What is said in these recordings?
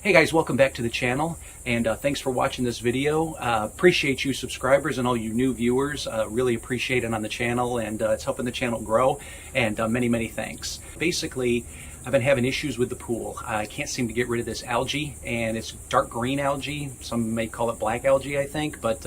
Hey guys, welcome back to the channel, and thanks for watching this video. Appreciate you subscribers and all you new viewers. Really appreciate it on the channel, and it's helping the channel grow, and many thanks. Basically, I've been having issues with the pool. I can't seem to get rid of this algae, and it's dark green algae. Some may call it black algae, I think, but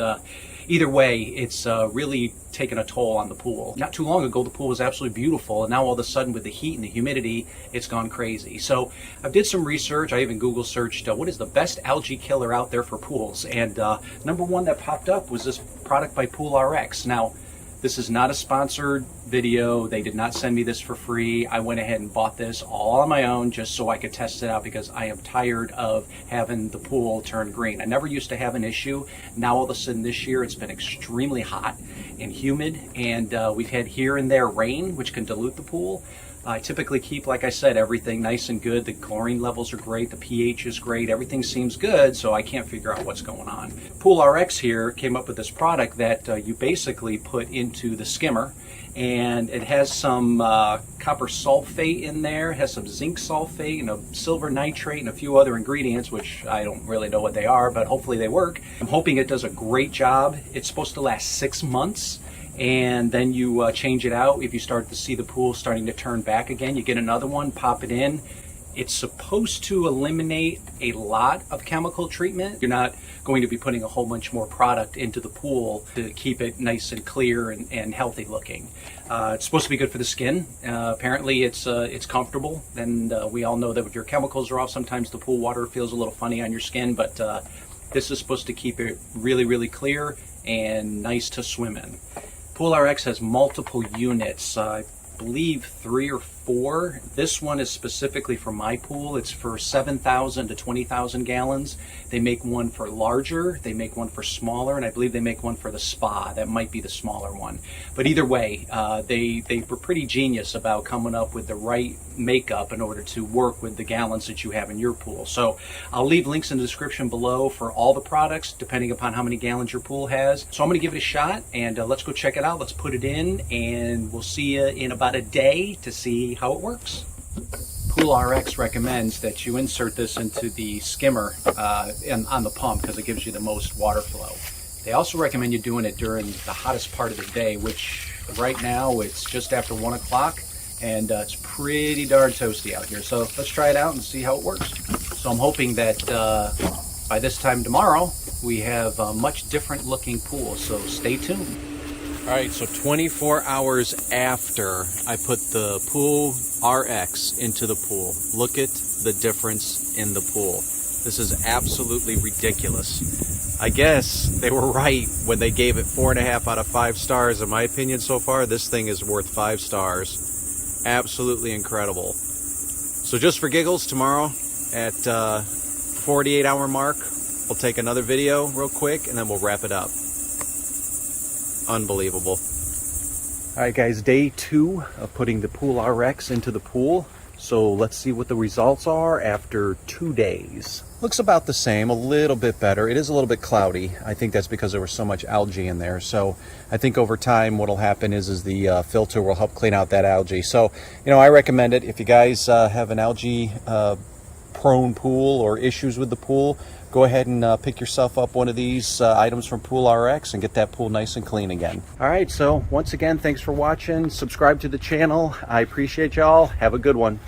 either way, it's really taken a toll on the pool. Not too long ago, the pool was absolutely beautiful, and now all of a sudden with the heat and the humidity, it's gone crazy. So I did some research. I even Google searched what is the best algae killer out there for pools, and number one that popped up was this product by Pool RX. Now, this is not a sponsored video. They did not send me this for free. I went ahead and bought this all on my own just so I could test it out, because I am tired of having the pool turn green. I never used to have an issue. Now all of a sudden this year it's been extremely hot and humid, and we've had here and there rain, which can dilute the pool. I typically keep, like I said, everything nice and good. The chlorine levels are great, the pH is great, everything seems good, so I can't figure out what's going on. Pool RX here came up with this product that you basically put into the skimmer, and it has some copper sulfate in there, it has some zinc sulfate and a silver nitrate and a few other ingredients, which I don't really know what they are, but hopefully they work. I'm hoping it does a great job. It's supposed to last 6 months. And then you change it out. If you start to see the pool starting to turn back again, you get another one, pop it in. It's supposed to eliminate a lot of chemical treatment. You're not going to be putting a whole bunch more product into the pool to keep it nice and clear and healthy looking. It's supposed to be good for the skin. Apparently it's comfortable, and we all know that if your chemicals are off, sometimes the pool water feels a little funny on your skin, but this is supposed to keep it really clear and nice to swim in. Pool RX has multiple units, I believe 3 or 4. This one is specifically for my pool. It's for 7,000 to 20,000 gallons. They make one for larger, they make one for smaller, and I believe they make one for the spa. That might be the smaller one. But either way, they were pretty genius about coming up with the right makeup in order to work with the gallons that you have in your pool. So I'll leave links in the description below for all the products, depending upon how many gallons your pool has. So I'm going to give it a shot, and let's go check it out. Let's put it in, and we'll see you in about a day to see how it works. Pool RX recommends that you insert this into the skimmer on the pump, because it gives you the most water flow. They also recommend you doing it during the hottest part of the day, which right now it's just after 1 o'clock, and it's pretty darn toasty out here. So let's try it out and see how it works. So I'm hoping that by this time tomorrow we have a much different looking pool, so stay tuned. All right, so 24 hours after I put the Pool RX into the pool, look at the difference in the pool. This is absolutely ridiculous. I guess they were right when they gave it 4.5 out of 5 stars. In my opinion so far, this thing is worth 5 stars. Absolutely incredible. So just for giggles, tomorrow at 48-hour mark, we'll take another video real quick, and then we'll wrap it up. Unbelievable. All right guys, day 2 of putting the Pool RX into the pool. So let's see what the results are after 2 days. Looks about the same, a little bit better. It is a little bit cloudy. I think that's because there was so much algae in there. So I think over time what'll happen is the filter will help clean out that algae. So, I recommend it. If you guys have an algae prone pool or issues with the pool, go ahead and pick yourself up one of these items from Pool RX and get that pool nice and clean again. All right, so once again, thanks for watching. Subscribe to the channel. I appreciate y'all. Have a good one.